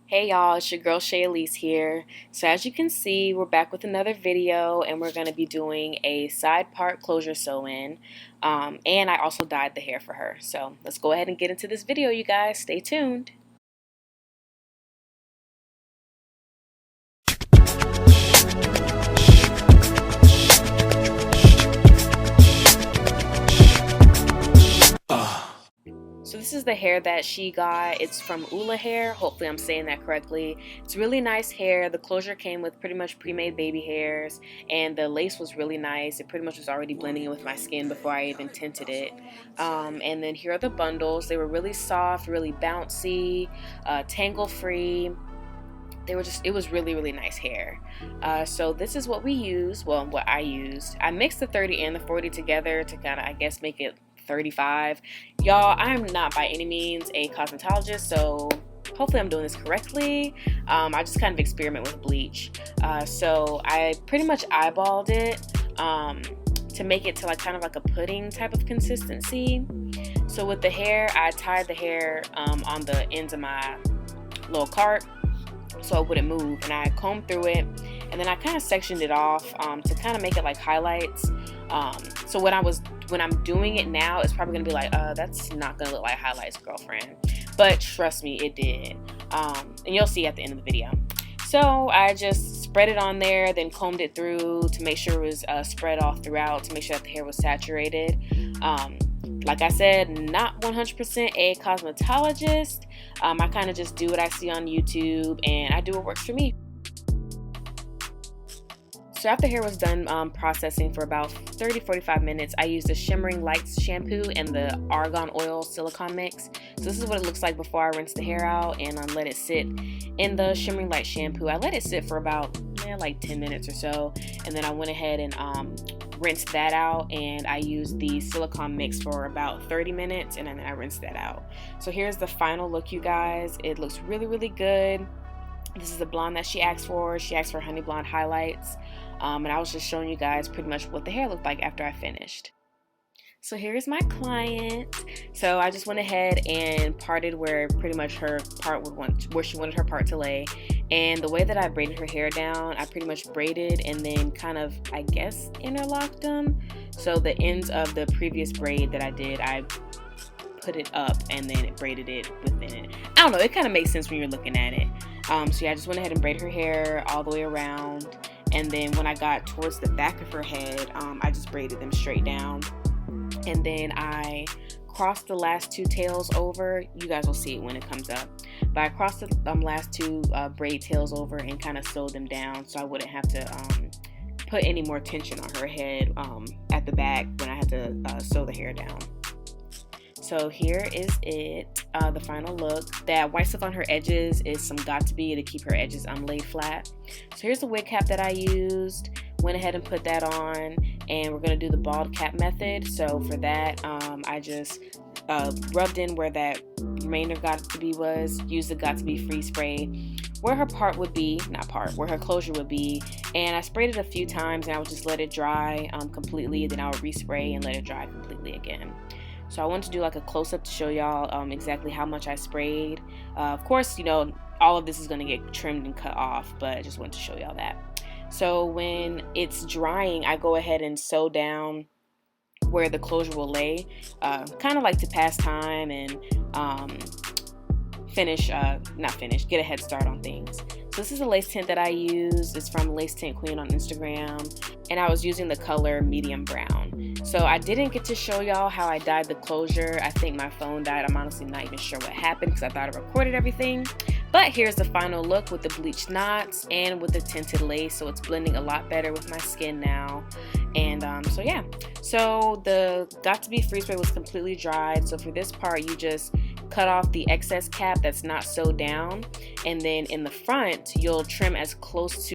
Hey y'all, it's your girl Shaaleese here. So as you can see, we're back with another video and we're going to be doing a side part closure sew-in. And I also dyed the hair for her. So let's go ahead and get into this video, you guys. Stay tuned. So this is the hair that she got. It's from Ula Hair. Hopefully I'm saying that correctly. It's really nice hair. The closure came with pretty much pre-made baby hairs, and the lace was really nice. It pretty much was already blending in with my skin before I even tinted it. And then here are the bundles. They were really soft, really bouncy, tangle free. It was really nice hair. So this is what we use. Well, what I used. I mixed the 30 and the 40 together to kind of, I guess, make it 35. Y'all, I'm not by any means a cosmetologist, so hopefully I'm doing this correctly. I just kind of experiment with bleach. So I pretty much eyeballed it to make it to like kind of like a pudding type of consistency. So with the hair, I tied the hair on the ends of my little cart so it wouldn't move, and I combed through it, and then I kind of sectioned it off to kind of make it like highlights. So when I'm doing it now, it's probably gonna be like, that's not gonna look like highlights, girlfriend. But trust me, it did. And you'll see at the end of the video. So I just spread it on there, then combed it through to make sure it was spread off throughout, to make sure that the hair was saturated. Like I said, not 100% a cosmetologist. I kind of just do what I see on YouTube, and I do what works for me. So after hair was done processing for about 30-45 minutes, I used the Shimmering Lights shampoo and the Argan Oil Silicon mix. So this is what it looks like before I rinse the hair out and let it sit in the Shimmering Light shampoo. I let it sit for about like 10 minutes or so, and then I went ahead and rinsed that out, and I used the silicone mix for about 30 minutes, and then I rinsed that out. So here's the final look, you guys. It looks really good. This is the blonde that she asked for. She asked for honey blonde highlights, and I was just showing you guys pretty much what the hair looked like after I finished. So here's my client. So I just went ahead and parted where pretty much her part where she wanted her part to lay. And the way that I braided her hair down, I pretty much braided and then kind of, I guess, interlocked them. So the ends of the previous braid that I did, I put it up and then it braided it within it. I don't know, it kind of makes sense when you're looking at it. So yeah, I just went ahead and braided her hair all the way around. And then when I got towards the back of her head, I just braided them straight down. And then I crossed the last two tails over. You guys will see it when it comes up. But I crossed the last two braid tails over and kind of sewed them down so I wouldn't have to put any more tension on her head at the back when I had to sew the hair down. So here is it, the final look. That white stuff on her edges is some Got To Be to keep her edges laid flat. So here's the wig cap that I used. Went ahead and put that on, and we're gonna do the bald cap method. So for that, I just rubbed in where that remainder Got To Be was, used the Got To Be free spray where her part would be, where her closure would be, and I sprayed it a few times, and I would just let it dry completely, then I would respray and let it dry completely again. So I wanted to do like a close-up to show y'all exactly how much I sprayed. Of course, you know, all of this is going to get trimmed and cut off, but I just wanted to show y'all that. So when it's drying, I go ahead and sew down where the closure will lay, kind of like to pass time and get a head start on things. So this is a lace tint that I use. It's from Lace Tint Queen on Instagram, and I was using the color medium brown. So I didn't get to show y'all how I dyed the closure. I think my phone died. I'm honestly not even sure what happened because I thought I recorded everything. But here's the final look with the bleached knots and with the tinted lace. So it's blending a lot better with my skin now. And so yeah. So the Got To Be free spray was completely dried. So for this part, you just cut off the excess cap that's not sewed down, and then in the front you'll trim as close to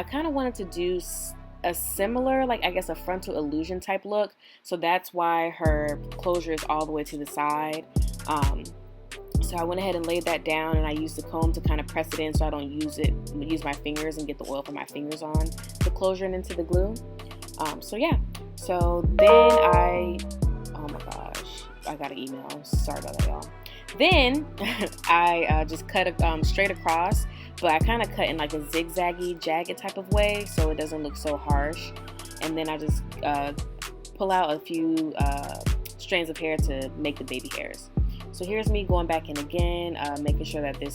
I kind of wanted to do a similar, like I guess a frontal illusion type look, so that's why her closure is all the way to the side. So I went ahead and laid that down, and I used the comb to kind of press it in so I don't use my fingers and get the oil from my fingers on the closure and into the glue. So yeah, so then oh my gosh, I got an email, sorry about that, y'all. Then I just cut straight across, but I kind of cut in like a zigzaggy, jagged type of way so it doesn't look so harsh. And then I just pull out a few strands of hair to make the baby hairs. So here's me going back in again, making sure that this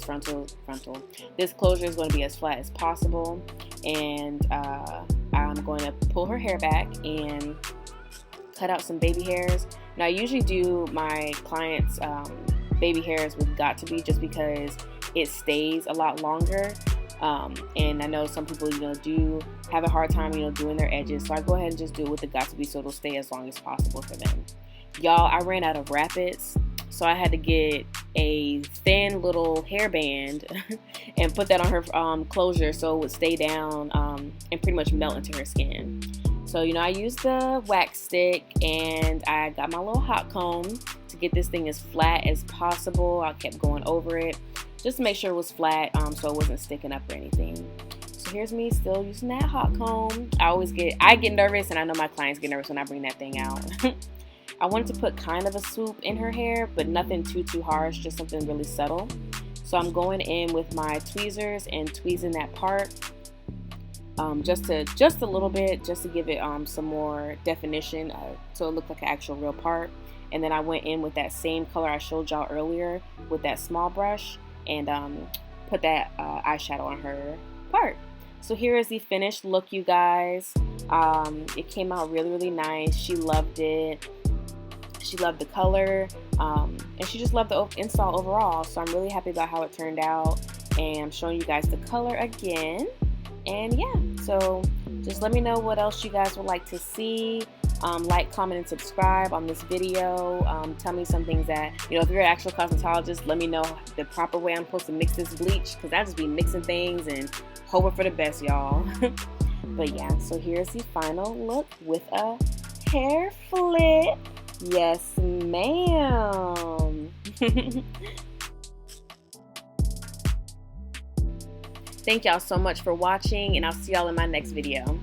this closure is going to be as flat as possible. And I'm going to pull her hair back and cut out some baby hairs. Now I usually do my clients' baby hairs with Got To Be just because it stays a lot longer. And I know some people, do have a hard time, doing their edges. So I go ahead and just do it with the Got To Be so it'll stay as long as possible for them. Y'all, I ran out of rapids, so I had to get a thin little hairband and put that on her closure so it would stay down and pretty much melt into her skin. So, I used the wax stick and I got my little hot comb to get this thing as flat as possible. I kept going over it just to make sure it was flat so it wasn't sticking up or anything. So here's me still using that hot comb. I get nervous, and I know my clients get nervous when I bring that thing out. I wanted to put kind of a swoop in her hair, but nothing too harsh, just something really subtle. So I'm going in with my tweezers and tweezing that part just a little bit, just to give it some more definition so it looked like an actual real part. And then I went in with that same color I showed y'all earlier with that small brush and put that eyeshadow on her part. So here is the finished look, you guys. It came out really nice. She loved it. She loved the color, and she just loved the install overall. So I'm really happy about how it turned out, and I'm showing you guys the color again. And yeah, so just let me know what else you guys would like to see. Like, comment, and subscribe on this video. Tell me some things that, if you're an actual cosmetologist, let me know the proper way I'm supposed to mix this bleach, because I just be mixing things and hoping for the best, y'all. But yeah, so here's the final look with a hair flip. Yes, ma'am. Thank y'all so much for watching, and I'll see y'all in my next video.